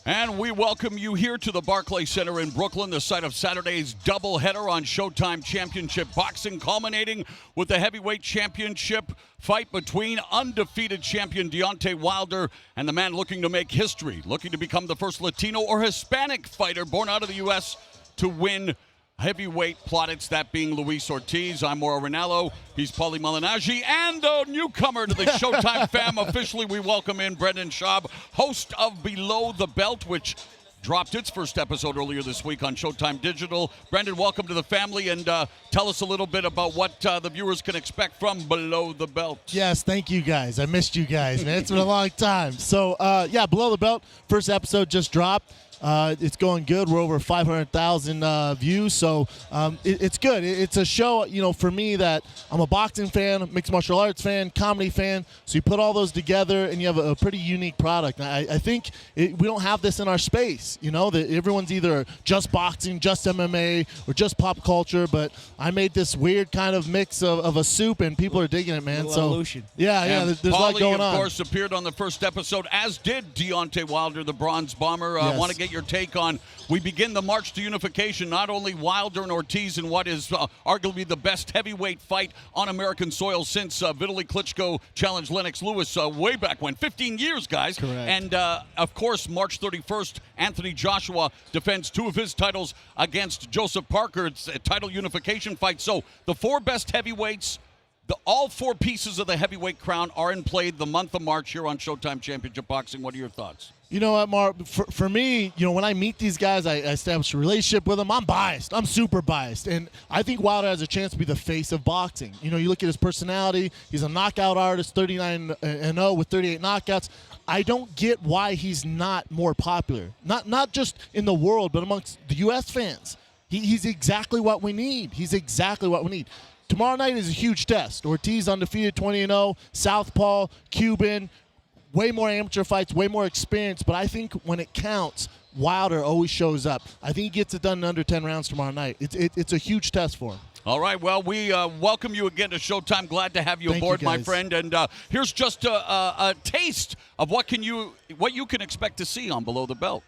And we welcome you here to the Barclays Center in Brooklyn, the site of Saturday's doubleheader on Showtime Championship Boxing, culminating with the heavyweight championship fight between undefeated champion Deontay Wilder and the man looking to make history, looking to become the first Latino or Hispanic fighter born out of the U.S. to win heavyweight plaudits, that being Luis Ortiz. I'm Mauro Ranallo. He's Paulie Malignaggi. And a newcomer to the Showtime fam. Officially, we welcome in Brendan Schaub, host of Below the Belt, which dropped its first episode earlier this week on Showtime Digital. Brendan, welcome to the family, and tell us a little bit about what the viewers can expect from Below the Belt. Yes, thank you guys. I missed you guys, man. It's been a long time. So, yeah, Below the Belt, first episode just dropped. It's going good. We're over 500,000 views, so it's good. It's a show, for me that I'm a boxing fan, mixed martial arts fan, comedy fan, so you put all those together and you have a pretty unique product. I think we don't have this in our space, that everyone's either just boxing, just MMA, or just pop culture, but I made this weird kind of mix of a soup, and people are digging it, man. So, evolution. Yeah, there's a lot going on. Of course, appeared on the first episode, as did Deontay Wilder, the Bronze Bomber. I want to get your take on, we begin the march to unification, not only Wilder and Ortiz in what is arguably the best heavyweight fight on American soil since Vitaly Klitschko challenged Lennox Lewis way back when, 15 years, guys. Correct. And, of course, March 31st, Anthony Joshua defends two of his titles against Joseph Parker. It's a title unification fight. So the four best heavyweights, all four pieces of the heavyweight crown are in play the month of March here on Showtime Championship Boxing. What are your thoughts? You know what, Mark? For me, when I meet these guys, I establish a relationship with them. I'm biased. I'm super biased. And I think Wilder has a chance to be the face of boxing. You look at his personality. He's a knockout artist, 39-0 with 38 knockouts. I don't get why he's not more popular. Not just in the world, but amongst the U.S. fans. He's exactly what we need. He's exactly what we need. Tomorrow night is a huge test. Ortiz undefeated, 20-0, southpaw, Cuban, way more amateur fights, way more experience. But I think when it counts, Wilder always shows up. I think he gets it done in under 10 rounds tomorrow night. It's a huge test for him. All right, well, we welcome you again to Showtime. Glad to have you aboard, my friend. And here's just a taste of what you can expect to see on Below the Belt.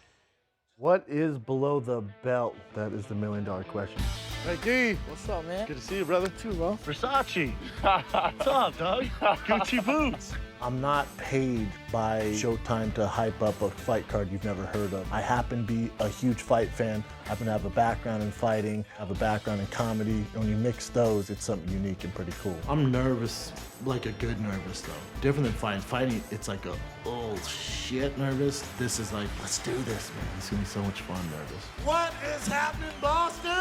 What is below the belt? That is the million-dollar question. Hey, D. What's up, man? Good to see you, brother. Too, bro. Versace. What's up, dog? Gucci boots. I'm not paid by Showtime to hype up a fight card you've never heard of. I happen to be a huge fight fan. I happen to have a background in fighting, have a background in comedy. When you mix those, it's something unique and pretty cool. I'm nervous, like a good nervous, though. Different than fighting. Fighting, it's like a, oh, shit nervous. This is like, let's do this, man. It's gonna be so much fun nervous. What is happening, Boston?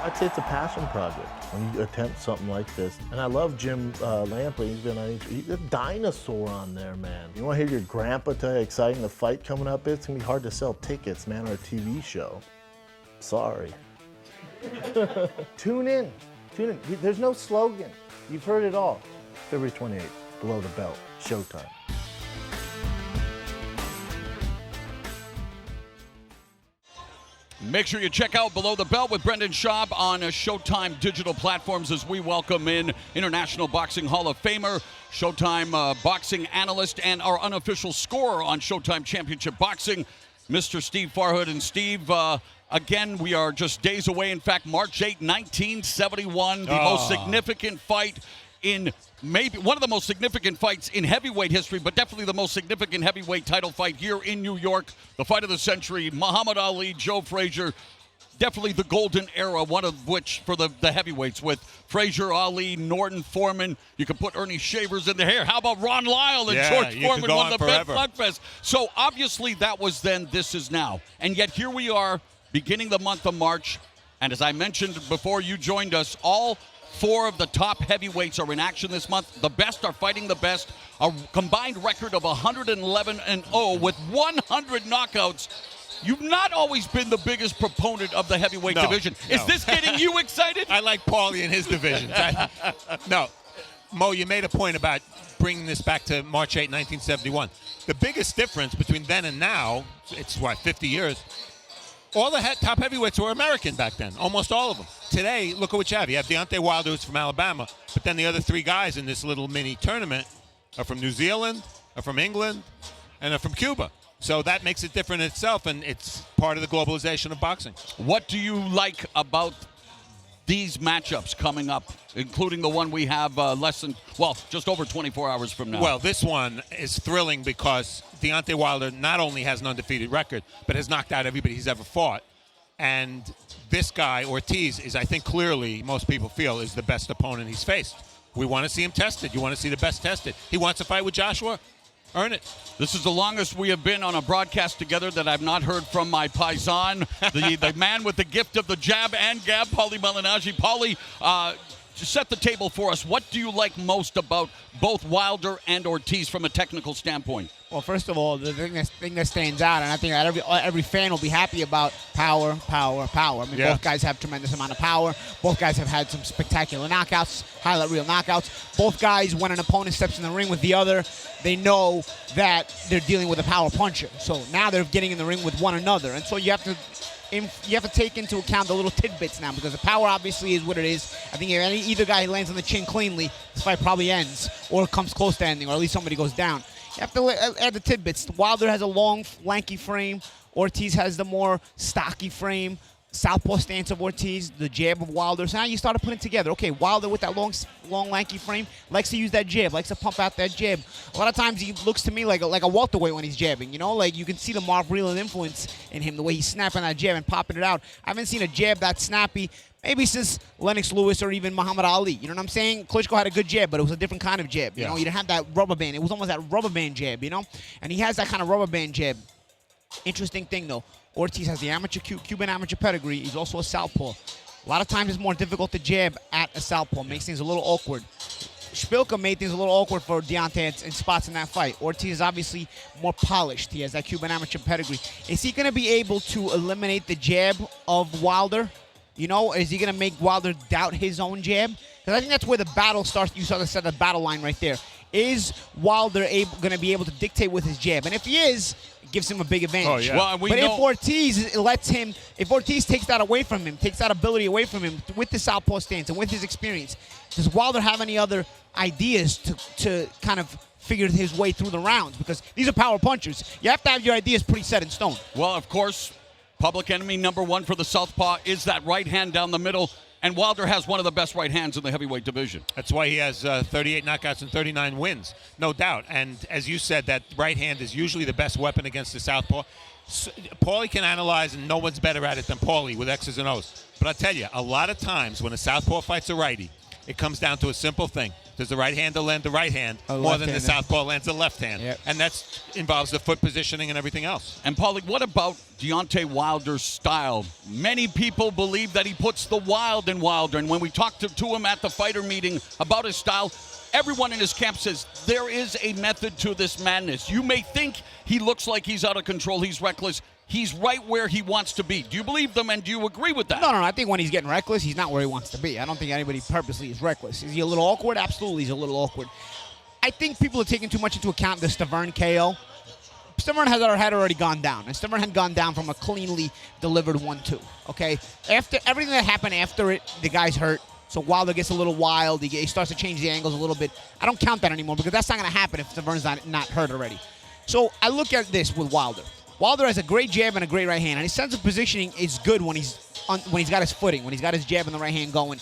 I'd say it's a passion project when you attempt something like this. And I love Jim Lampley. He's a dinosaur on there, man. You want to hear your grandpa tell you how exciting the fight coming up is? It's going to be hard to sell tickets, man, or a TV show. Sorry. Tune in. Tune in. There's no slogan. You've heard it all. February 28th, Below the Belt, Showtime. Make sure you check out Below the Belt with Brendan Schaub on Showtime digital platforms as we welcome in International Boxing Hall of Famer, Showtime boxing analyst, and our unofficial scorer on Showtime Championship Boxing, Mr. Steve Farhood. And Steve, again, we are just days away. In fact, March 8, 1971, the most significant fight in maybe one of the most significant fights in heavyweight history, but definitely the most significant heavyweight title fight here in New York. The fight of the century, Muhammad Ali, Joe Frazier. Definitely the golden era, one of which for the heavyweights with Frazier, Ali, Norton, Foreman. You can put Ernie Shavers in the hair. How about Ron Lyle and George Foreman, one of the best slugfests. So obviously that was then, this is now. And yet here we are beginning the month of March. And as I mentioned before you joined us, all four of the top heavyweights are in action this month. The best are fighting the best. A combined record of 111-0 with 100 knockouts. You've not always been the biggest proponent of the heavyweight division. Is this getting you excited? I like Paulie and his divisions. No. Mo, you made a point about bringing this back to March 8, 1971. The biggest difference between then and now, it's what, 50 years, all the top heavyweights were American back then, almost all of them. Today, look at what you have. You have Deontay Wilder, who's from Alabama, but then the other three guys in this little mini tournament are from New Zealand, are from England, and are from Cuba. So that makes it different in itself, and it's part of the globalization of boxing. What do you like about these matchups coming up, including the one we have just over 24 hours from now? Well, this one is thrilling because Deontay Wilder not only has an undefeated record, but has knocked out everybody he's ever fought. And this guy, Ortiz, is, I think clearly, most people feel, is the best opponent he's faced. We want to see him tested. You want to see the best tested. He wants to fight with Joshua. Earn it. This is the longest we have been on a broadcast together that I've not heard from my paisan, the man with the gift of the jab and gab, Paulie Malignaggi. Paulie, to set the table for us, what do you like most about both Wilder and Ortiz from a technical standpoint? Well, first of all, the thing that stands out, and I think every fan will be happy about, power, power, power. I mean, both guys have tremendous amount of power. Both guys have had some spectacular knockouts, highlight reel knockouts. Both guys, when an opponent steps in the ring with the other, they know that they're dealing with a power puncher. So now they're getting in the ring with one another, and so you have to take into account the little tidbits now, because the power obviously is what it is. I think if either guy lands on the chin cleanly, this fight probably ends, or comes close to ending, or at least somebody goes down. You have to add the tidbits. Wilder has a long, lanky frame. Ortiz has the more stocky frame. Southpaw stance of Ortiz, the jab of Wilder. So now you start to put it together. Okay, Wilder with that long, lanky frame likes to use that jab, likes to pump out that jab. A lot of times he looks to me like a welterweight when he's jabbing. You know, like you can see the Marv Breland influence in him, the way he's snapping that jab and popping it out. I haven't seen a jab that snappy maybe since Lennox Lewis or even Muhammad Ali. You know what I'm saying? Klitschko had a good jab, but it was a different kind of jab. You know, you didn't have that rubber band. It was almost that rubber band jab, you know? And he has that kind of rubber band jab. Interesting thing, though. Ortiz has the Cuban amateur pedigree. He's also a southpaw. A lot of times it's more difficult to jab at a southpaw. Makes things a little awkward. Szpilka made things a little awkward for Deontay in spots in that fight. Ortiz is obviously more polished. He has that Cuban amateur pedigree. Is he going to be able to eliminate the jab of Wilder? You know, is he going to make Wilder doubt his own jab? Because I think that's where the battle starts. You saw the battle line right there. Is Wilder going to be able to dictate with his jab? And if he is, it gives him a big advantage. Oh, yeah. Well, But if Ortiz takes that away from him, takes that ability away from him with the southpaw stance and with his experience, does Wilder have any other ideas to kind of figure his way through the rounds? Because these are power punchers. You have to have your ideas pretty set in stone. Well, of course, public enemy number one for the southpaw is that right hand down the middle, and Wilder has one of the best right hands in the heavyweight division. That's why he has 38 knockouts and 39 wins, no doubt. And as you said, that right hand is usually the best weapon against the southpaw. So, Paulie can analyze, and no one's better at it than Paulie with X's and O's. But I'll tell you, a lot of times when a southpaw fights a righty, it comes down to a simple thing. Does the right-hander land the right hand more than the southpaw lands the left hand? Yep. And that involves the foot positioning and everything else. And, Paulie, what about Deontay Wilder's style? Many people believe that he puts the wild in Wilder. And when we talked to him at the fighter meeting about his style, everyone in his camp says there is a method to this madness. You may think he looks like he's out of control, he's reckless. He's right where he wants to be. Do you believe them, and do you agree with that? No. I think when he's getting reckless, he's not where he wants to be. I don't think anybody purposely is reckless. Is he a little awkward? Absolutely, he's a little awkward. I think people are taking too much into account the Stavern KO. Stavern had already gone down, and Stavern had gone down from a cleanly delivered 1-2. Okay, after everything that happened after it, the guy's hurt. So Wilder gets a little wild. He starts to change the angles a little bit. I don't count that anymore because that's not going to happen if Stavern's not hurt already. So I look at this with Wilder. Wilder has a great jab and a great right hand, and his sense of positioning is good when he's got his footing, when he's got his jab and the right hand going.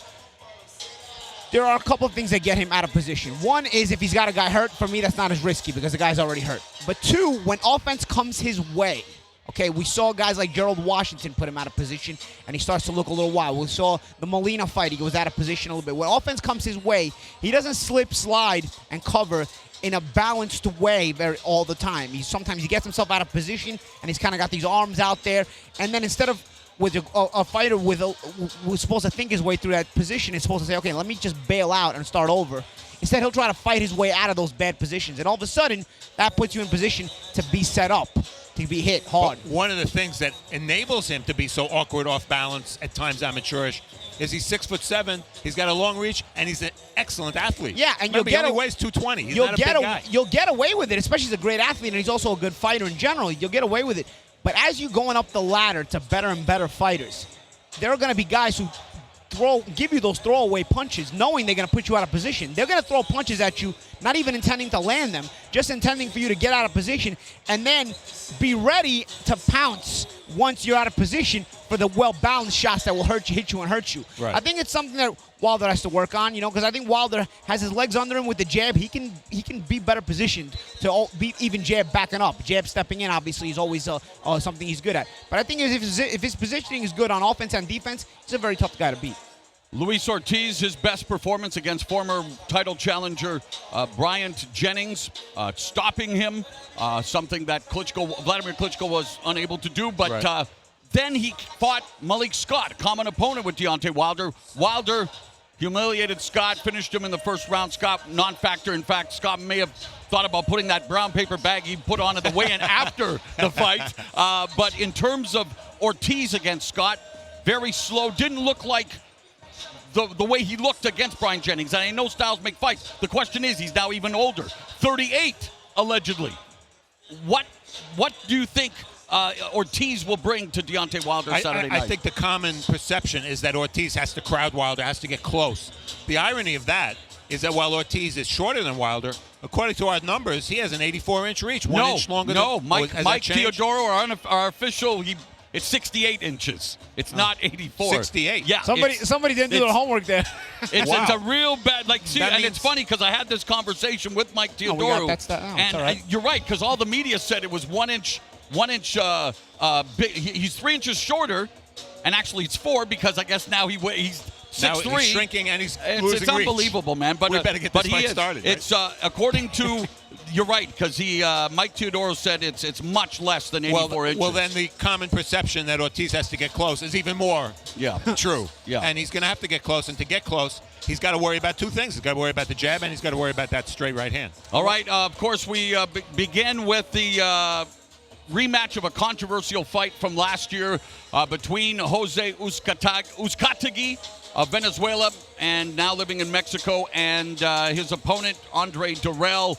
There are a couple of things that get him out of position. One is if he's got a guy hurt. For me, that's not as risky because the guy's already hurt. But two, when offense comes his way, okay, we saw guys like Gerald Washington put him out of position, and he starts to look a little wild. We saw the Molina fight. He goes out of position a little bit. When offense comes his way, he doesn't slip, slide, and cover in a balanced way all the time. Sometimes he gets himself out of position, and he's kind of got these arms out there. And then instead of with a fighter who's supposed to think his way through that position, is supposed to say, okay, let me just bail out and start over. Instead, he'll try to fight his way out of those bad positions. And all of a sudden, that puts you in position to be set up, to be hit hard. But one of the things that enables him to be so awkward, off balance, at times amateurish, is he's 6'7", he's got a long reach, and he's an excellent athlete. Yeah, and he only weighs 220. He's not a big guy. You'll get away with it, especially as a great athlete, and he's also a good fighter in general. You'll get away with it. But as you're going up the ladder to better and better fighters, there are going to be guys who give you those throwaway punches, knowing they're going to put you out of position. They're going to throw punches at you, not even intending to land them, just intending for you to get out of position, and then be ready to pounce once you're out of position for the well-balanced shots that will hit you and hurt you. Right. I think it's something that Wilder has to work on, because I think Wilder has his legs under him with the jab. He can be better positioned to be even jab backing up. Jab stepping in, obviously, is always something he's good at. But I think if his positioning is good on offense and defense, he's a very tough guy to beat. Luis Ortiz, his best performance against former title challenger Bryant Jennings, stopping him, something that Vladimir Klitschko was unable to do. But then he fought Malik Scott, a common opponent with Deontay Wilder. Wilder humiliated Scott, finished him in the first round. Scott, non-factor. In fact, Scott may have thought about putting that brown paper bag he put on at the weigh-in after the fight. But in terms of Ortiz against Scott, very slow. Didn't look like the way he looked against Brian Jennings. And I know styles make fights. The question is, he's now even older. 38, allegedly. What do you think Ortiz will bring to Deontay Wilder Saturday night? I think the common perception is that Ortiz has to crowd Wilder, has to get close. The irony of that is that while Ortiz is shorter than Wilder, according to our numbers, he has an 84-inch reach, 1 inch longer than Mike Teodoro, our official, it's 68 inches. It's not 84. 68. Yeah. Somebody didn't do their homework there. It's a real bad, and it's funny because I had this conversation with Mike Teodoro. And you're right, because all the media said it was 1 inch big. He's 3 inches shorter, and actually it's 4 because I guess now he's 6'3". He's shrinking and he's losing It's unbelievable, man. But we better get this fight started. It's according to you're right, because Mike Teodoro said it's much less than 84 inches. Well, then the common perception that Ortiz has to get close is even more true. Yeah. And he's going to have to get close, and to get close, he's got to worry about two things. He's got to worry about the jab, and he's got to worry about that straight right hand. All right. Of course, we begin with the rematch of a controversial fight from last year between Jose Uzcategui of Venezuela and now living in Mexico, and his opponent, Andre Durrell,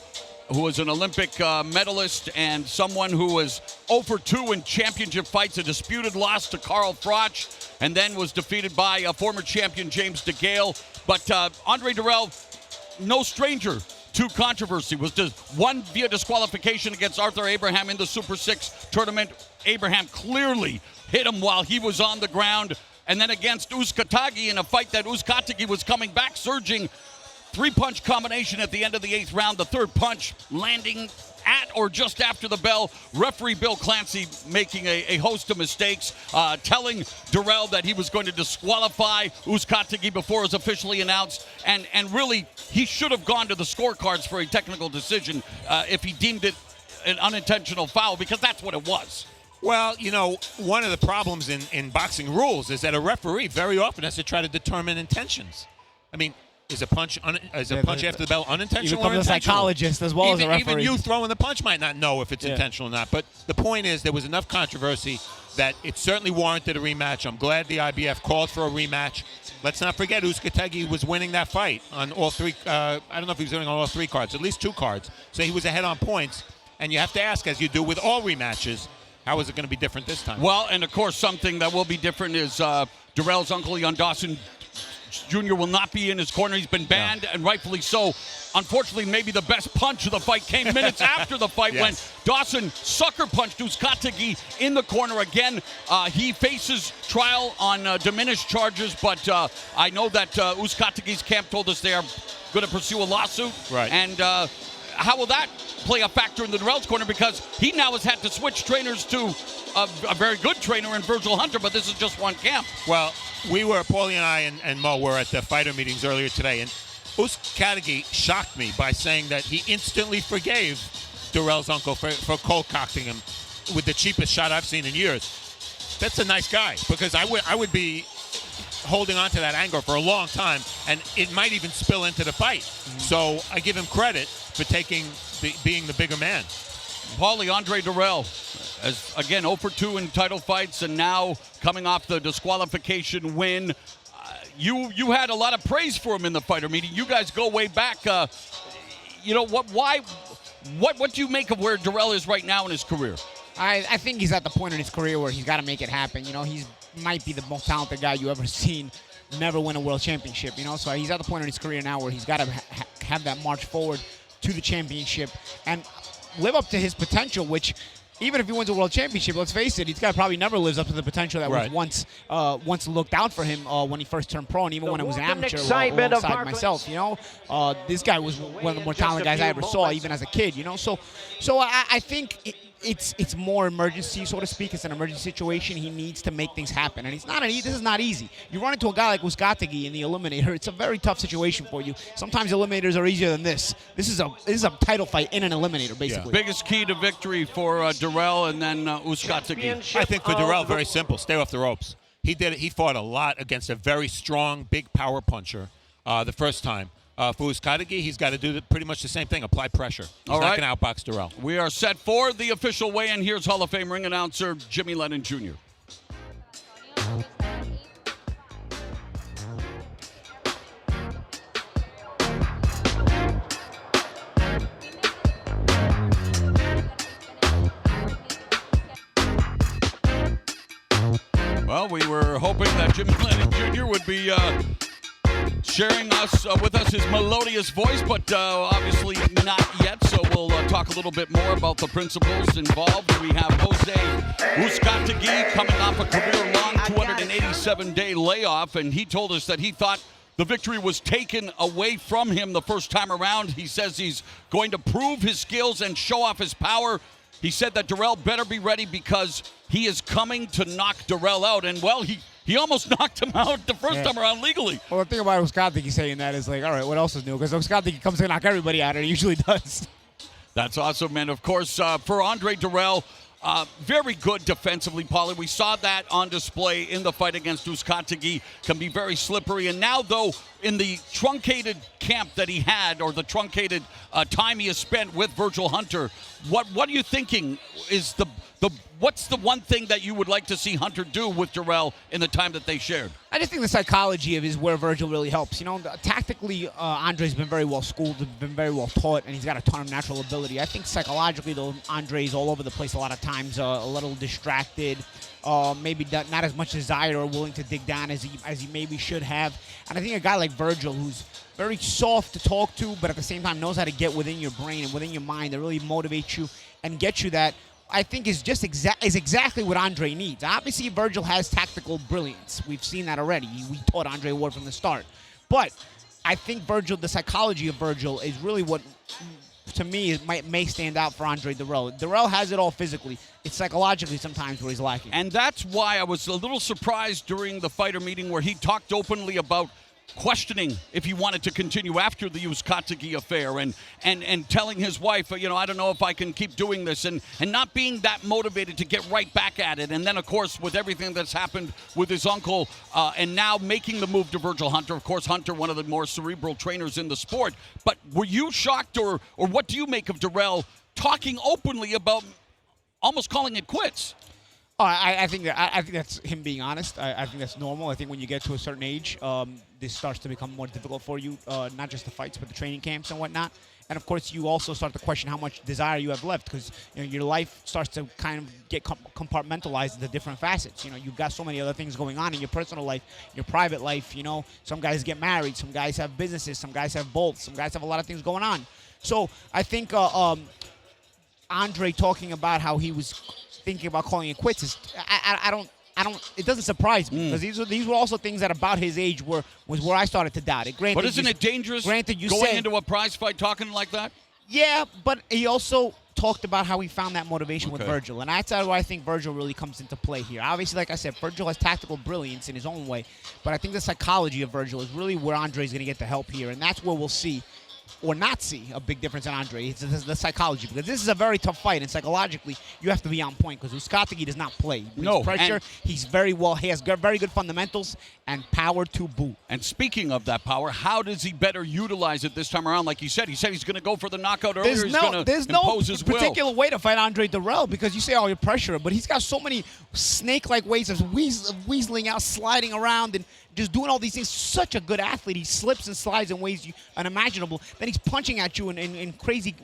who was an Olympic medalist and someone who was 0 for 2 in championship fights, a disputed loss to Carl Froch, and then was defeated by former champion James DeGale. But Andre Durrell, no stranger to controversy, was won via disqualification against Arthur Abraham in the Super 6 tournament. Abraham clearly hit him while he was on the ground. And then against Uzcategui in a fight that Uzcategui was coming back, surging, 3-punch combination at the end of the 8th round. The third punch landing at or just after the bell. Referee Bill Clancy making a host of mistakes, telling Durrell that he was going to disqualify Uzcategui before it was officially announced. And really, he should have gone to the scorecards for a technical decision if he deemed it an unintentional foul, because that's what it was. Well, one of the problems in boxing rules is that a referee very often has to try to determine intentions. I mean, is a punch after the bell unintentional or intentional? You become a psychologist as well as a referee. Even you throwing the punch might not know if it's intentional or not. But the point is, there was enough controversy that it certainly warranted a rematch. I'm glad the IBF called for a rematch. Let's not forget, Uzcategui was winning that fight on all three. I don't know if he was winning on all 3 cards, at least 2 cards. So he was ahead on points. And you have to ask, as you do with all rematches, how is it going to be different this time? Well, and of course, something that will be different is Durrell's uncle, Leon Dawson Jr., will not be in his corner. He's been banned, and rightfully so. Unfortunately, maybe the best punch of the fight came minutes after the fight when Dawson sucker punched Uzcategui in the corner again. He faces trial on diminished charges, but I know that Uzcategui's camp told us they are going to pursue a lawsuit. Right. And how will that play a factor in the Durrell's corner, because he now has had to switch trainers to a very good trainer in Virgil Hunter, but this is just one camp. Well, Paulie and I and Mo were at the fighter meetings earlier today, and Uzcategui shocked me by saying that he instantly forgave Durrell's uncle for cold-cocking him with the cheapest shot I've seen in years. That's a nice guy, because I would be holding on to that anger for a long time, and it might even spill into the fight. So I give him credit for being the bigger man. Paulie, Andre Durrell, as again 0 for 2 in title fights, and now coming off the disqualification win. You had a lot of praise for him in the fighter meeting. You guys go way back. What do you make of where Durrell is right now in his career? I think he's at the point in his career where he's got to make it happen. He might be the most talented guy you ever seen never win a world championship, you know? So he's at the point in his career now where he's got to have that march forward to the championship and live up to his potential, which even if he wins a world championship, let's face it, he's got probably never lives up to the potential that was once looked out for him when he first turned pro, and even when it was an amateur alongside myself. You know, this guy was one of the more talented guys I ever saw, even as a kid. You know, so I think it's more emergency, so to speak. It's an emergency situation. He needs to make things happen, and this is not easy. You run into a guy like Uzcategui in the Eliminator. It's a very tough situation for you. Sometimes Eliminators are easier than this. This is a title fight in an Eliminator, basically. Yeah. Biggest key to victory for Dirrell and then Uzcategui. I think for Dirrell, very simple. Stay off the ropes. He did it. He fought a lot against a very strong, big power puncher the first time. For Uzcategui, he's got to do pretty much the same thing, apply pressure. He's not going to outbox Dirrell. We are set for the official weigh-in. Here's Hall of Fame ring announcer Jimmy Lennon Jr. Well, we were hoping that Jimmy Lennon Jr. would be sharing with us his melodious voice, but obviously not yet. So we'll talk a little bit more about the principles involved. We have Jose Uzcategui coming off a career-long 287-day layoff, and he told us that he thought the victory was taken away from him the first time around. He says he's going to prove his skills and show off his power. He said that Dirrell better be ready because he is coming to knock Dirrell out. And, well, he almost knocked him out the first time around legally. Well, the thing about Uzcategui saying that is like, all right, what else is new? Because Uzcategui comes to knock everybody out, and he usually does. That's awesome. And, of course, for Andre Dirrell, very good defensively, Paulie. We saw that on display in the fight against Uzcategui. Can be very slippery. And now, though, in the truncated camp that he had, or the truncated time he has spent with Virgil Hunter, what are you thinking is what's the one thing that you would like to see Hunter do with Dirrell in the time that they shared? I just think the psychology of it is where Virgil really helps. You know, tactically, Andre's been very well schooled, been very well taught, and he's got a ton of natural ability. I think psychologically, though, Andre's all over the place a lot of times, a little distracted, maybe not as much desire or willing to dig down as he maybe should have. And I think a guy like Virgil, who's very soft to talk to, but at the same time knows how to get within your brain and within your mind to really motivate you and get you that, I think is just exactly what Andre needs. Obviously, Virgil has tactical brilliance. We've seen that already. We taught Andre Ward from the start. But I think Virgil, the psychology of Virgil, is really what, to me, may stand out for Andre Dirrell. Dirrell has it all physically. It's psychologically sometimes where he's lacking. And that's why I was a little surprised during the fighter meeting where he talked openly about questioning if he wanted to continue after the Uzcategui affair and telling his wife, I don't know if I can keep doing this, and not being that motivated to get right back at it. And then, of course, with everything that's happened with his uncle and now making the move to Virgil Hunter. Of course, Hunter, one of the more cerebral trainers in the sport. But were you shocked, or what do you make of Dirrell talking openly about almost calling it quits? Oh, I think that's him being honest. I think that's normal. I think when you get to a certain age, this starts to become more difficult for you, not just the fights, but the training camps and whatnot. And, of course, you also start to question how much desire you have left because your life starts to kind of get compartmentalized into different facets. You've got so many other things going on in your personal life, your private life. Some guys get married. Some guys have businesses. Some guys have both. Some guys have a lot of things going on. So I think Andre talking about how he was thinking about calling it quits is it doesn't surprise me because these were also things that about his age was where I started to doubt it. Granted, but isn't it dangerous going into a prize fight talking like that? Yeah, but he also talked about how he found that motivation with Virgil, and that's where I think Virgil really comes into play here. Obviously, like I said, Virgil has tactical brilliance in his own way, but I think the psychology of Virgil is really where Andre's going to get the help here, and that's where we'll see or not see a big difference in Andre. It's the psychology, because this is a very tough fight, and psychologically, you have to be on point, because Uzcategui does not play. He brings pressure. He's he has very good fundamentals and power to boot. And speaking of that power, how does he better utilize it this time around? Like he said he's going to go for the knockout earlier. There's no particular way to fight Andre Dirrell, because you say, oh, you pressure him, but he's got so many snake-like ways of weaseling out, sliding around, and just doing all these things. Such a good athlete. He slips and slides in ways unimaginable. Then he's punching at you in crazy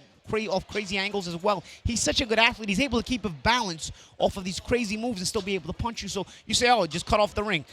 angles as well. He's such a good athlete. He's able to keep a balance off of these crazy moves and still be able to punch you. So you say, oh, just cut off the ring.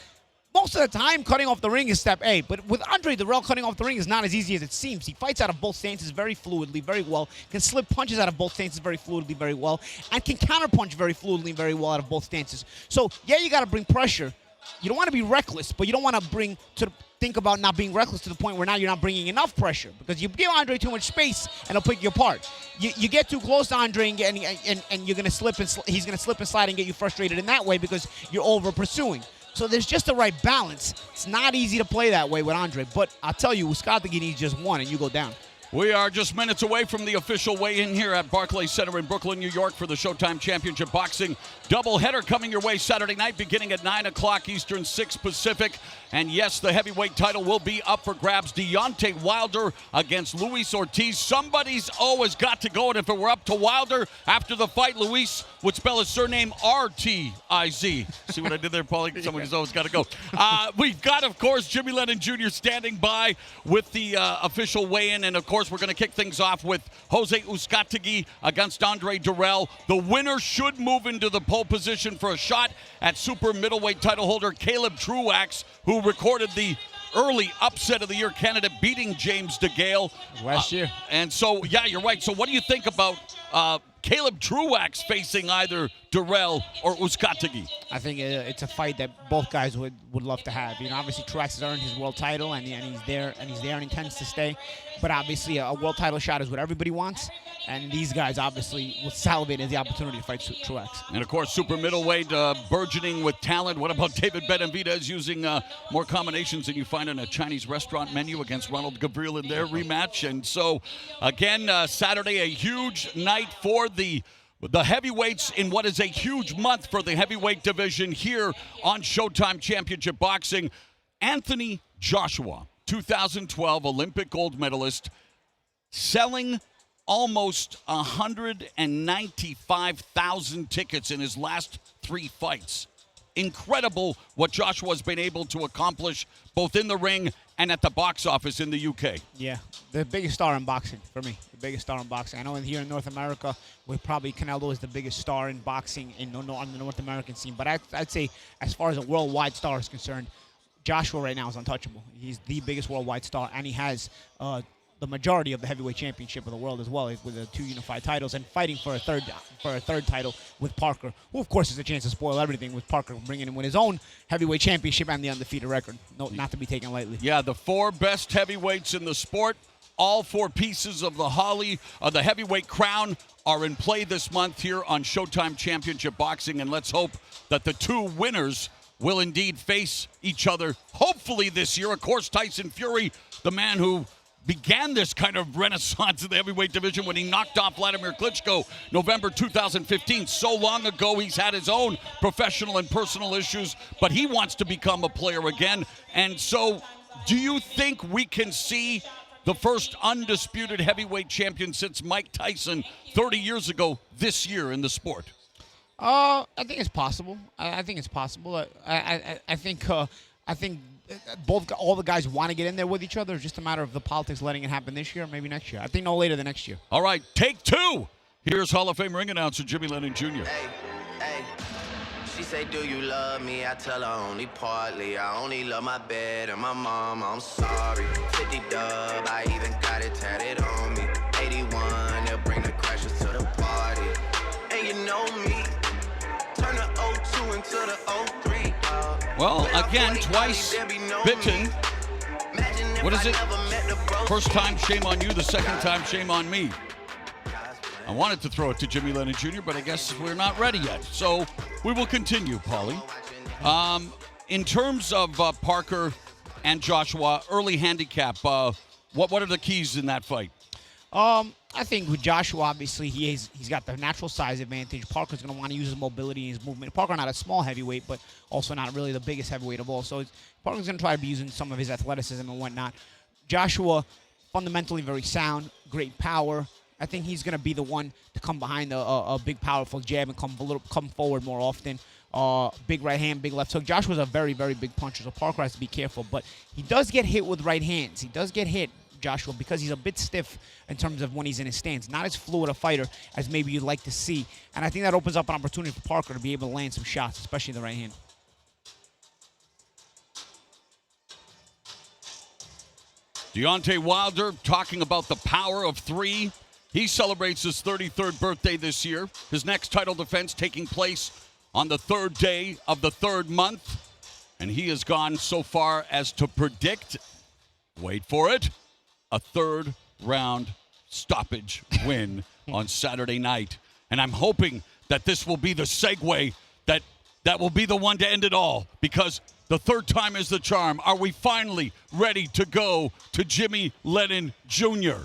most of the time, cutting off the ring is step A. But with Andre Dirrell, cutting off the ring is not as easy as it seems. He fights out of both stances very fluidly, very well, can slip punches out of both stances very fluidly, very well, and can counterpunch very fluidly, very well out of both stances. So, yeah, you got to bring pressure. You don't want to be reckless, but you don't want to think about not being reckless to the point where now you're not bringing enough pressure, because you give Andre too much space and he'll pick you apart. You get too close to Andre and you're going to slip and he's going to slip and slide and get you frustrated in that way because you're over pursuing. So there's just the right balance. It's not easy to play that way with Andre, but I'll tell you, Uzcategui needs just one and you go down. We are just minutes away from the official weigh-in here at Barclays Center in Brooklyn, New York for the Showtime Championship Boxing doubleheader coming your way Saturday night beginning at 9 o'clock Eastern, 6 Pacific. And yes, the heavyweight title will be up for grabs. Deontay Wilder against Luis Ortiz. Somebody's O has got to go, and if it were up to Wilder after the fight, Luis would spell his surname R-T-I-Z. See what I did there, Paulie? Somebody's O's got to go. We've got, of course, Jimmy Lennon Jr. standing by with the official weigh-in, and of course, we're going to kick things off with Jose Uzcategui against Andre Dirrell. The winner should move into the pole position for a shot at super middleweight title holder Caleb Truax, who recorded the early upset of the year candidate, beating James DeGale last year. And so, yeah, you're right. So what do you think about Caleb Truax facing either Dirrell or Uzcategui? I think it's a fight that both guys would love to have. You know, obviously Truax has earned his world title and he's there and intends to stay. But obviously a world title shot is what everybody wants. And these guys obviously will salivate at the opportunity to fight Truax. And of course, super middleweight burgeoning with talent. What about David Benavidez using more combinations than you find in a Chinese restaurant menu against Ronald Gabriel in their rematch? And so, again, Saturday, a huge night for the heavyweights in what is a huge month for the heavyweight division here on Showtime Championship Boxing. Anthony Joshua, 2012 Olympic gold medalist, selling almost 195,000 tickets in his last 3 fights. Incredible what Joshua's been able to accomplish both in the ring and at the box office in the UK. Yeah, the biggest star in boxing for me. The biggest star in boxing. I know here in North America, Canelo is the biggest star in boxing on the North American scene. But I'd say as far as a worldwide star is concerned, Joshua right now is untouchable. He's the biggest worldwide star, and he has the majority of the heavyweight championship of the world as well, with the 2 unified titles, and fighting for a third title with Parker, who of course has a chance to spoil everything with Parker bringing him with his own heavyweight championship and the undefeated record. No, not to be taken lightly. Yeah, the 4 best heavyweights in the sport, all 4 pieces of the the heavyweight crown are in play this month here on Showtime Championship Boxing, and let's hope that the 2 winners will indeed face each other, hopefully this year. Of course, Tyson Fury, the man who began this kind of renaissance in the heavyweight division when he knocked off Vladimir Klitschko November 2015. So long ago, he's had his own professional and personal issues, but he wants to become a player again. And so, do you think we can see the first undisputed heavyweight champion since Mike Tyson 30 years ago this year in the sport? I think it's possible. I think it's possible. I think all the guys want to get in there with each other. It's just a matter of the politics letting it happen this year, or maybe next year. I think no later than next year. All right, take 2. Here's Hall of Fame ring announcer Jimmy Lennon Jr. Hey, she say, do you love me? I tell her only partly. I only love my bed and my mom. I'm sorry. 50 dub, I even got it tatted on me. 81, they'll bring the crashers to the party. And you know me, turn the 02 into the 03. Well, again, twice bitten. What is it? First time, shame on you. The second time, shame on me. I wanted to throw it to Jimmy Lennon Jr., but I guess we're not ready yet. So we will continue, Paulie. In terms of Parker and Joshua, early handicap, what are the keys in that fight? I think with Joshua, obviously, he's got the natural size advantage. Parker's going to want to use his mobility and his movement. Parker not a small heavyweight, but also not really the biggest heavyweight of all. So Parker's going to try to be using some of his athleticism and whatnot. Joshua, fundamentally very sound, great power. I think he's going to be the one to come behind a big, powerful jab and come forward more often. Big right hand, big left hook. Joshua's a very, very big puncher, so Parker has to be careful. But he does get hit with right hands. He does get hit, Joshua, because he's a bit stiff in terms of when he's in his stance. Not as fluid a fighter as maybe you'd like to see. And I think that opens up an opportunity for Parker to be able to land some shots, especially the right hand. Deontay Wilder talking about the power of three. He celebrates his 33rd birthday this year. His next title defense taking place on the 3rd day of the 3rd month. And he has gone so far as to predict, wait for it, a 3rd round stoppage win on Saturday night. And I'm hoping that this will be the segue that will be the one to end it all, because the 3rd time is the charm. Are we finally ready to go to Jimmy Lennon Jr.?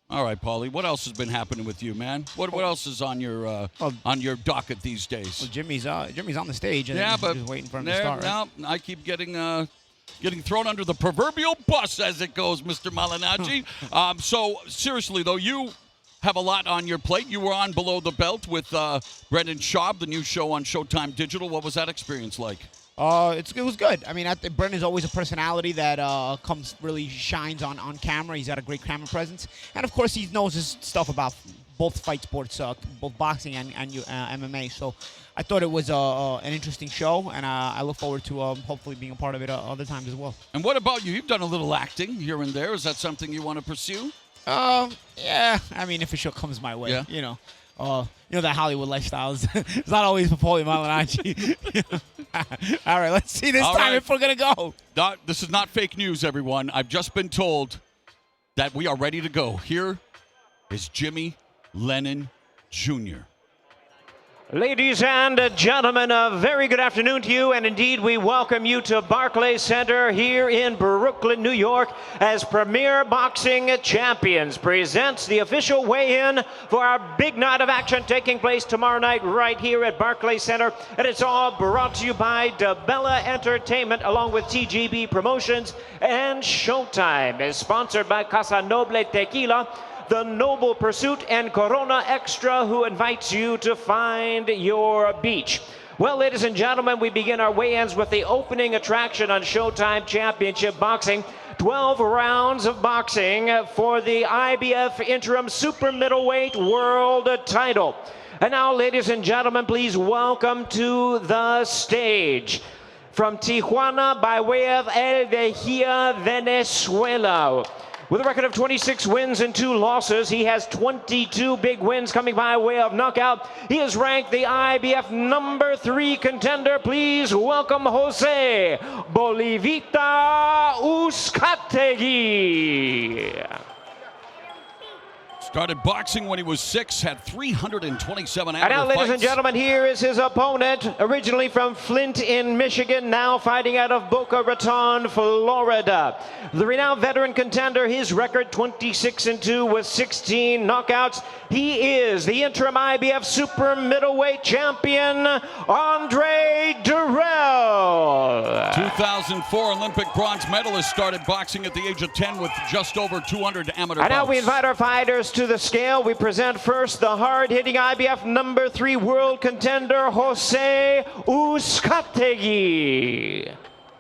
All right, Paulie, what else has been happening with you, man? What else is on your docket these days? Well, Jimmy's on the stage. And yeah, but just waiting for him to start. Right? No, I keep getting thrown under the proverbial bus as it goes, Mr. Malignaggi. So seriously though, you have a lot on your plate. You were on Below the Belt with Brendan Schaub, the new show on Showtime Digital. What was that experience like? It was good. I mean, Brendan's always a personality that really shines on camera. He's got a great camera presence, and of course, he knows his stuff about both fight sports, both boxing and MMA. So I thought it was an interesting show, and I look forward to hopefully being a part of it other times as well. And what about you? You've done a little acting here and there. Is that something you want to pursue? Yeah. I mean, if a show comes my way, you know that Hollywood lifestyle is it's not always for Paulie Malignaggi. All right, let's see this time if we're gonna go. This is not fake news, everyone. I've just been told that we are ready to go. Here is Jimmy Lennon Jr. Ladies and gentlemen, a very good afternoon to you, and indeed we welcome you to Barclays Center here in Brooklyn, New York, as Premier Boxing Champions presents the official weigh-in for our big night of action taking place tomorrow night right here at Barclays Center, and it's all brought to you by DeBella Entertainment along with TGB Promotions and Showtime. Is sponsored by Casa Noble Tequila, The Noble Pursuit, and Corona Extra, who invites you to find your beach. Well, ladies and gentlemen, we begin our weigh-ins with the opening attraction on Showtime Championship Boxing. 12 rounds of boxing for the IBF Interim Super Middleweight World Title. And now, ladies and gentlemen, please welcome to the stage, from Tijuana by way of El Vejia, Venezuela. With a record of 26 wins and 2 losses, he has 22 big wins coming by way of knockout. He is ranked the IBF number 3 contender. Please welcome Jose Bolivita Uzcategui. Started boxing when he was 6, had 327 amateur And now, ladies fights. and gentlemen, here is his opponent, originally from Flint in Michigan, now fighting out of Boca Raton, Florida. The renowned veteran contender, his record 26-2 with 16 knockouts. He is the interim IBF super middleweight champion, Andre Durrell. 2004 Olympic bronze medalist, started boxing at the age of 10 with just over 200 amateur And now bouts. we invite our fighters to the scale. We present first the hard-hitting IBF number 3 world contender, Jose Uzcategui.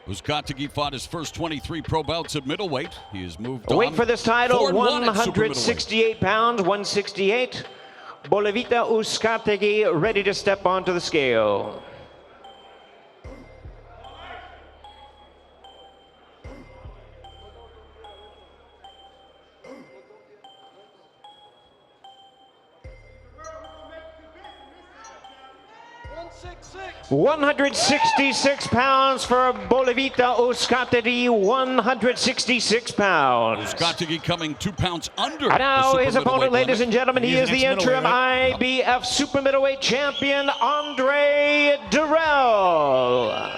Uzcategui fought his first 23 pro bouts at middleweight. He has moved on. Weight for this title, 4-1 at super 168 pounds, 168. Bolivita Uzcategui ready to step onto the scale. $166 pounds for Bolivita Uzcategui, 166 pounds. Uzcategui coming 2 pounds under. And now the his super opponent, middleweight ladies and limit. gentlemen, he is the interim IBF super middleweight champion, Andre Durrell.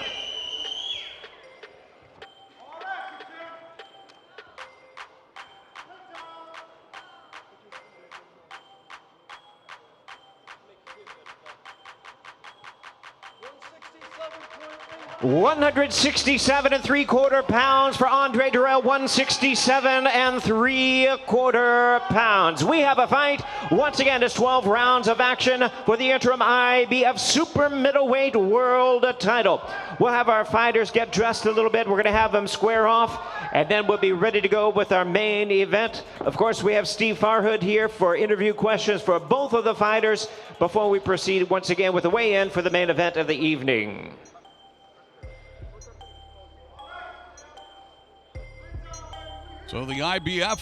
$167.75 pounds for Andre Durrell, 167.75 pounds. We have a fight. Once again, it's 12 rounds of action for the interim IBF super middleweight world title. We'll have our fighters get dressed a little bit. We're going to have them square off. and then we'll be ready to go with our main event. Of course, we have Steve Farhood here for interview questions for both of the fighters before we proceed once again with the weigh-in for the main event of the evening. So the IBF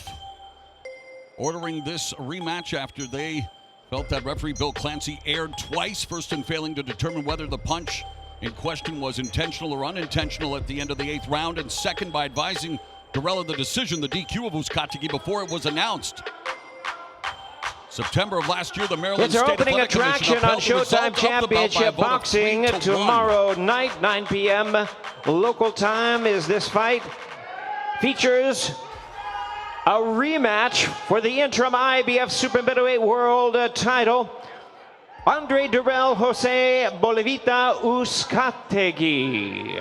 ordering this rematch after they felt that referee Bill Clancy erred twice, first in failing to determine whether the punch in question was intentional or unintentional at the end of the 8th round, and second by advising Dirrell of the decision, the DQ of Uzcategui, before it was announced. September of last year, the Maryland It's our State opening Athletic attraction Commission on upheld the result Showtime of the bout by a Championship vote of Boxing 3-1. tomorrow night, 9 p.m. local time. Is this fight features a rematch for the interim IBF Super Middleweight World title. Andre Dirrell, Jose Bolivita Uzcategui.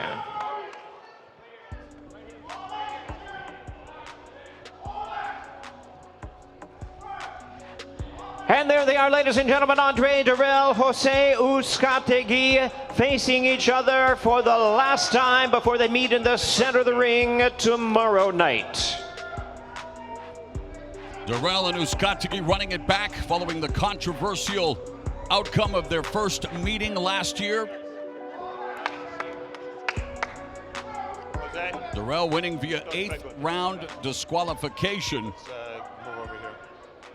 And there they are, ladies and gentlemen, Andre Dirrell, Jose Uzcategui facing each other for the last time before they meet in the center of the ring tomorrow night. Dirrell and Uzcategui running it back following the controversial outcome of their first meeting last year. Dirrell winning via 8th round disqualification.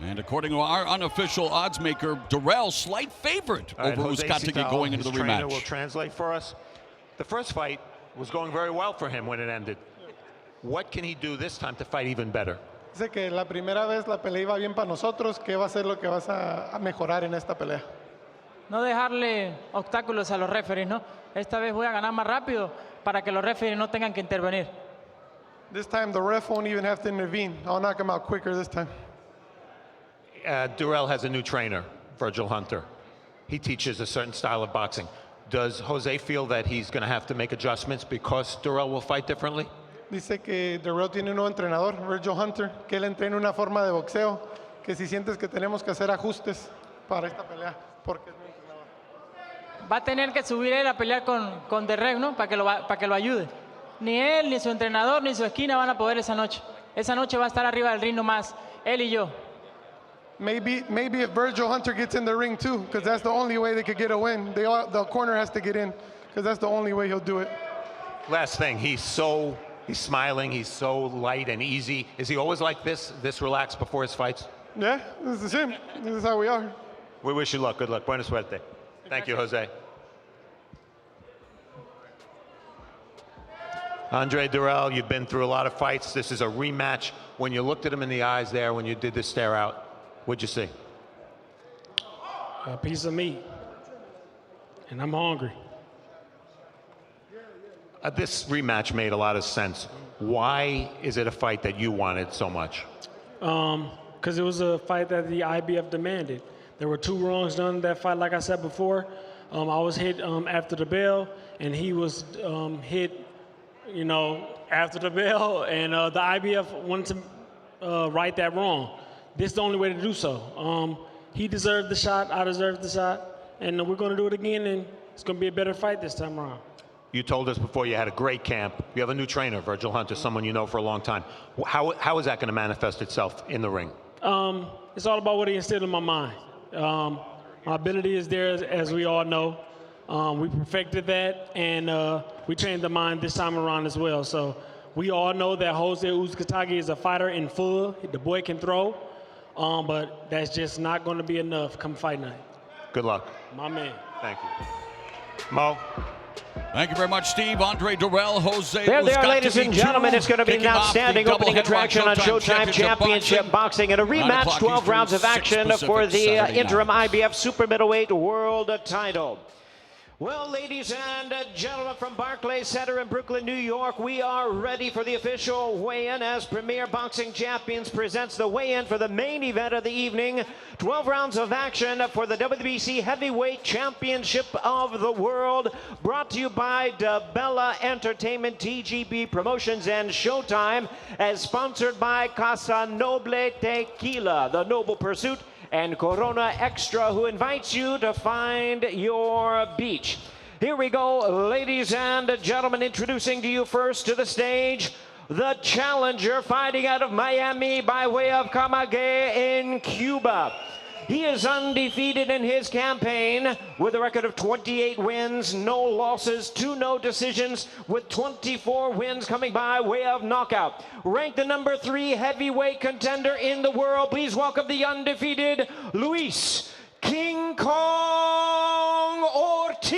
And according to our unofficial odds maker, Dirrell, slight favorite over Uzcategui going into the rematch. Will translate for us. The first fight was going very well for him when it ended. What can he do this time to fight even better? Dice que la primera vez la pelea iba bien para nosotros. ¿Qué va a ser lo que vas a mejorar en esta pelea? No dejarle obstáculos a los referees, ¿no? Esta vez voy a ganar más rápido para que los referees no tengan que intervenir. This time the ref won't even have to intervene. I'll knock him out quicker this time. Dirrell has a new trainer, Virgil Hunter. He teaches a certain style of boxing. Does Jose feel that he's going to have to make adjustments because Dirrell will fight differently? Dice que Dirrell tiene un nuevo entrenador, Virgil Hunter, que él entrena una forma de boxeo, que si sientes que tenemos que hacer ajustes para esta pelea, porque es mi entrenador. Va a tener que subir él a pelear con Derek, ¿no? Para que lo ayude. Ni él, ni su entrenador, ni su esquina van a poder esa noche. Esa noche va a estar arriba del ring nomás, él y yo. Maybe if Virgil Hunter gets in the ring too, because that's the only way they could get a win. The corner has to get in, because that's the only way he'll do it. Last thing, he's smiling, he's so light and easy. Is he always like this relaxed before his fights? Yeah, this is him. This is how we are. We wish you luck. Good luck. Buena suerte. Thank you, Jose. Andre Dirrell, you've been through a lot of fights. This is a rematch. When you looked at him in the eyes there, when you did the stare out, what'd you see? A piece of meat. And I'm hungry. This rematch made a lot of sense. Why is it a fight that you wanted so much? Because it was a fight that the IBF demanded. There were 2 wrongs done in that fight, like I said before. I was hit after the bell, and he was hit, after the bell, and the IBF wanted to right that wrong. This is the only way to do so. He deserved the shot, I deserved the shot, and we're going to do it again, and it's going to be a better fight this time around. You told us before you had a great camp. You have a new trainer, Virgil Hunter, someone you know for a long time. How is that going to manifest itself in the ring? It's all about what he instilled in my mind. My ability is there, as we all know. We perfected that, and we trained the mind this time around as well. So we all know that Jose Uzcategui is a fighter in full. The boy can throw, but that's just not going to be enough come fight night. Good luck. My man. Thank you. Mo? Thank you very much, Steve. Andre Dirrell, Jose There they are, Uzcategui ladies and gentlemen. It's going to be an outstanding opening attraction on Showtime Championship Boxing and a rematch, 12 rounds of action for the interim IBF Super Middleweight World title. Well, ladies and gentlemen, from Barclays Center in Brooklyn, New York, we are ready for the official weigh-in as Premier Boxing Champions presents the weigh-in for the main event of the evening. 12 rounds of action for the WBC Heavyweight Championship of the World, brought to you by DeBella Entertainment, TGB Promotions, and Showtime, as sponsored by Casa Noble Tequila, the Noble Pursuit, and Corona Extra, who invites you to find your beach. Here we go, ladies and gentlemen, introducing to you first to the stage, the challenger, fighting out of Miami by way of Camagüey in Cuba. He is undefeated in his campaign with a record of 28 wins, no losses, 2 no decisions, with 24 wins coming by way of knockout. Ranked the number 3 heavyweight contender in the world. Please welcome the undefeated Luis King Kong Ortiz.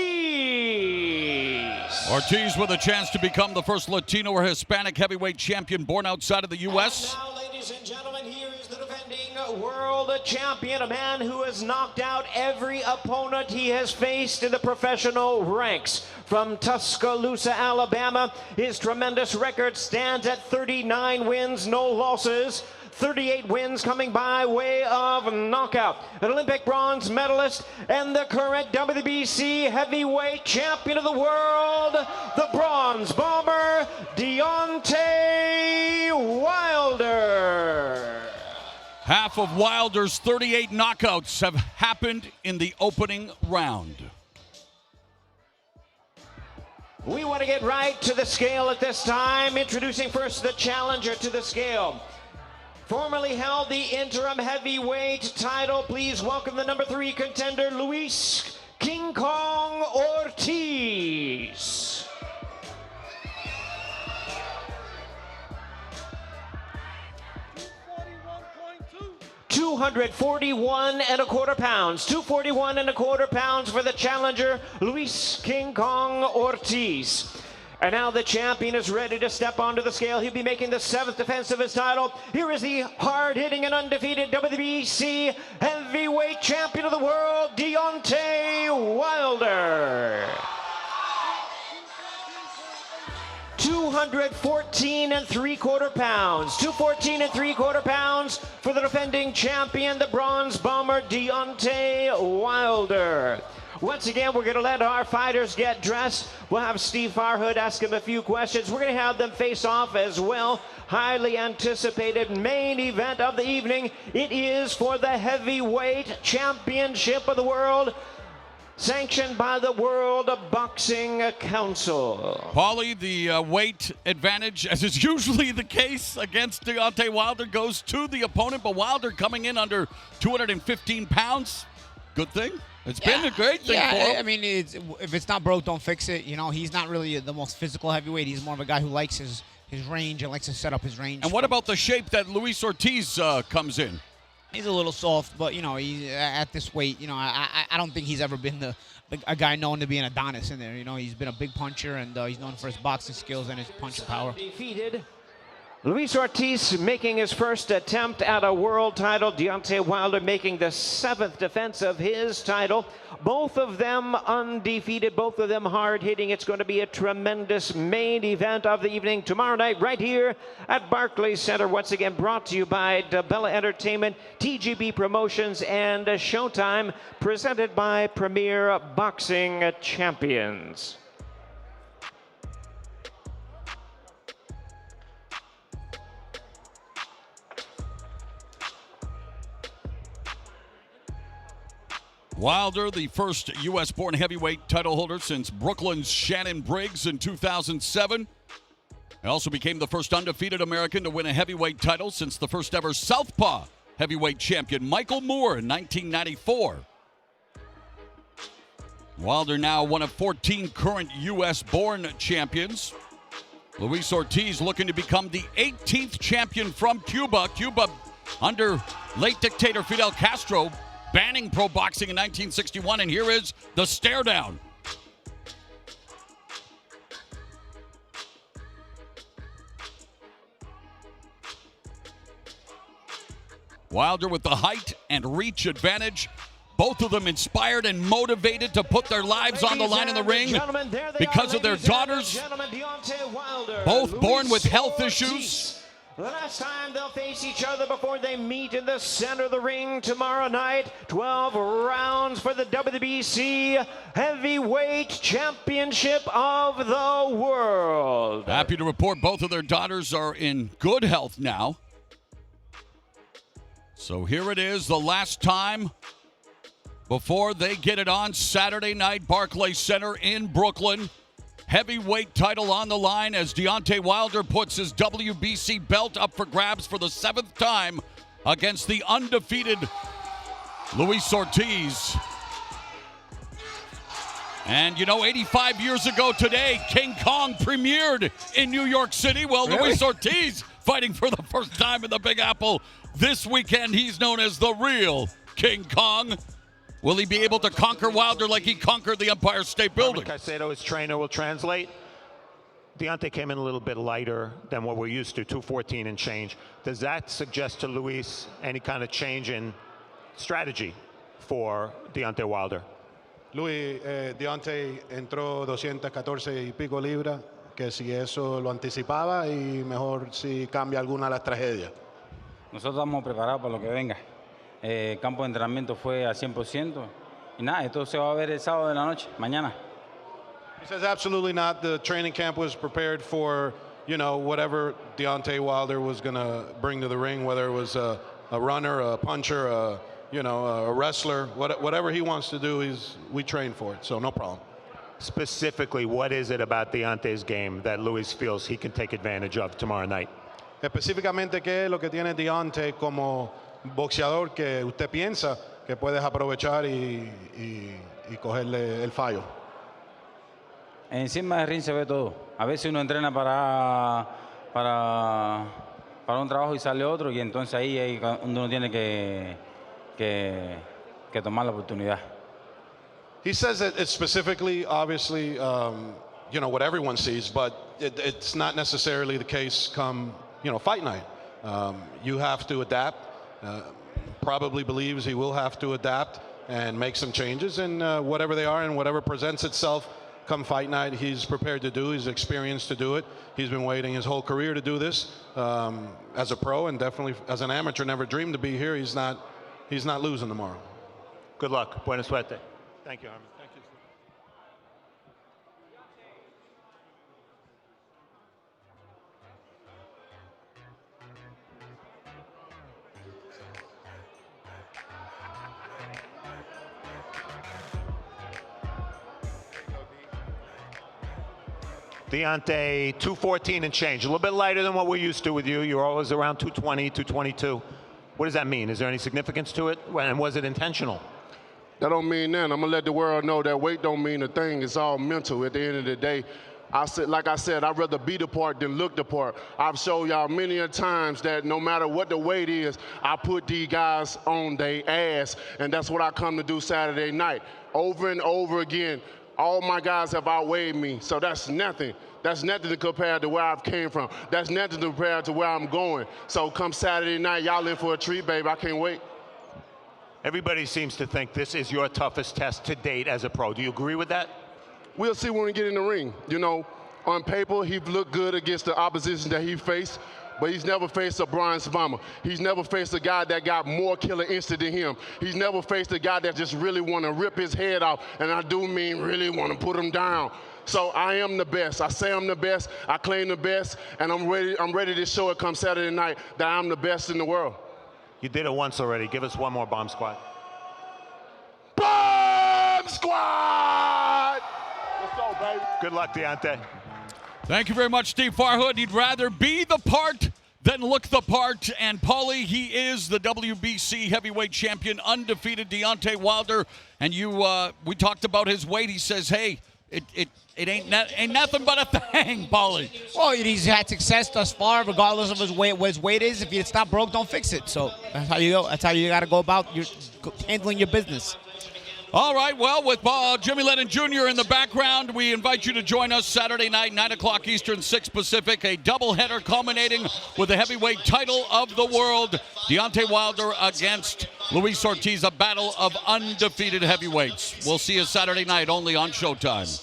Ortiz with a chance to become the first Latino or Hispanic heavyweight champion born outside of the U.S. And now, ladies and gentlemen, here is the defending world champion, a man who has knocked out every opponent he has faced in the professional ranks. From Tuscaloosa, Alabama, his tremendous record stands at 39 wins, no losses. 38 wins coming by way of knockout. An Olympic bronze medalist and the current WBC heavyweight champion of the world, the Bronze Bomber, Deontay Wilder. Half of Wilder's 38 knockouts have happened in the opening round. We want to get right to the scale at this time. Introducing first the challenger to the scale. Formerly held the interim heavyweight title. Please welcome the number 3 contender, Luis King Kong Ortiz. $241.25 pounds. 241.25 pounds for the challenger, Luis King Kong Ortiz. And now the champion is ready to step onto the scale. He'll be making the 7th defense of his title. Here is the hard-hitting and undefeated WBC heavyweight champion of the world, Deontay Wilder. 214.75 pounds. 214.75 pounds for the defending champion, the Bronze Bomber, Deontay Wilder. Once again, we're going to let our fighters get dressed. We'll have Steve Farhood ask him a few questions. We're going to have them face off as well. Highly anticipated main event of the evening. It is for the heavyweight championship of the world, sanctioned by the World Boxing Council. Paulie, the weight advantage, as is usually the case against Deontay Wilder, goes to the opponent, but Wilder coming in under 215 pounds. Good thing. It's been a great thing for him. I mean, if it's not broke, don't fix it. You know, he's not really the most physical heavyweight. He's more of a guy who likes his range and likes to set up his range. And what about the shape that Luis Ortiz comes in? He's a little soft, but, you know, he's at this weight, you know, I don't think he's ever been a guy known to be an Adonis in there. You know, he's been a big puncher, and he's known for his boxing skills and his punching power. Defeated. Luis Ortiz making his first attempt at a world title. Deontay Wilder making the 7th defense of his title. Both of them undefeated, both of them hard-hitting. It's going to be a tremendous main event of the evening tomorrow night right here at Barclays Center. Once again, brought to you by DeBella Entertainment, TGB Promotions, and Showtime, presented by Premier Boxing Champions. Wilder, the first U.S.-born heavyweight title holder since Brooklyn's Shannon Briggs in 2007. He also became the first undefeated American to win a heavyweight title since the first ever Southpaw heavyweight champion, Michael Moore, in 1994. Wilder now one of 14 current U.S.-born champions. Luis Ortiz looking to become the 18th champion from Cuba. Cuba, under late dictator Fidel Castro, banning pro boxing in 1961, and here is the stare down. Wilder with the height and reach advantage. Both of them inspired and motivated to put their lives on the line in the ring because of their daughters, both born with health issues. The last time they'll face each other before they meet in the center of the ring tomorrow night. 12 rounds for the WBC Heavyweight Championship of the World. Happy to report both of their daughters are in good health now. So here it is, the last time before they get it on Saturday night, Barclays Center in Brooklyn. heavyweight title on the line as Deontay Wilder puts his WBC belt up for grabs for the 7th time against the undefeated Luis Ortiz. And you know, 85 years ago today, King Kong premiered in New York City. Well, Really? Luis Ortiz fighting for the first time in the Big Apple this weekend. He's known as the real King Kong. Will he be able to conquer Wilder like he conquered the Empire State Building? Caicedo, his trainer, will translate. Deontay came in a little bit lighter than what we're used to, 214 and change. Does that suggest to Luis any kind of change in strategy for Deontay Wilder? Luis, Deontay entró 214 y pico libras, que si eso lo anticipaba y mejor si cambia alguna de las tragedias. Nosotros estamos preparados para lo que venga. Campo de entrenamiento fue a 100% y nada, esto se va a ver el sábado de la noche, mañana. He says absolutely not. The training camp was prepared for, you know, whatever Deontay Wilder was going to bring to the ring, whether it was a runner, a puncher, a wrestler, whatever he wants to do, we train for it, so no problem. Specifically, what is it about Deontay's game that Luis feels he can take advantage of tomorrow night? Específicamente, ¿qué es lo que tiene Deontay como boxeador que usted piensa que puedes aprovechar y cogerle el fallo? Encima del ring se ve todo. A veces uno entrena para un trabajo y sale otro, y entonces ahí uno tiene que tomar la oportunidad. He says that it's specifically, obviously, you know, what everyone sees, but it's not necessarily the case come, you know, fight night. You have to adapt. Probably believes he will have to adapt and make some changes, and whatever they are and whatever presents itself come fight night, he's prepared to do. He's experienced to do it. He's been waiting his whole career to do this as a pro, and definitely as an amateur. Never dreamed to be here. He's not losing tomorrow. Good luck. Buena suerte. Thank you, Armin. Thank you. Deontay, 214 and change. A little bit lighter than what we're used to with you. You're always around 220, 222. What does that mean? Is there any significance to it? And was it intentional? That don't mean nothing. I'm gonna let the world know that weight don't mean a thing. It's all mental at the end of the day. Like I said, I'd rather be the part than look the part. I've showed y'all many a times that no matter what the weight is, I put these guys on their ass, and that's what I come to do Saturday night. Over and over again, all my guys have outweighed me, so that's nothing. That's nothing to compare to where I've came from. That's nothing to compare to where I'm going. So come Saturday night, y'all in for a treat, baby. I can't wait. Everybody seems to think this is your toughest test to date as a pro. Do you agree with that? We'll see when we get in the ring. You know, on paper, he looked good against the opposition that he faced, but he's never faced a Brian Spama. He's never faced a guy that got more killer instinct than him. He's never faced a guy that just really want to rip his head off, and I do mean really want to put him down. So I am the best. I say I'm the best. I claim the best, and I'm ready to show it come Saturday night that I'm the best in the world. You did it once already. Give us one more bomb squad. Bomb squad! Let's go, baby. Good luck, Deontay. Thank you very much, Steve Farhood. He'd rather be the part than look the part. And Paulie, he is the WBC heavyweight champion, undefeated Deontay Wilder. And we talked about his weight. He says, hey, it ain't nothing but a thing, Paulie. Well, he's had success thus far, regardless of what his weight is. If it's not broke, don't fix it. So that's how you go. That's how you got to go about handling your business. All right, well, with Jimmy Lennon Jr. in the background, we invite you to join us Saturday night, 9 o'clock Eastern, 6 Pacific, a doubleheader culminating with the heavyweight title of the world, Deontay Wilder against Luis Ortiz, a battle of undefeated heavyweights. We'll see you Saturday night only on Showtime.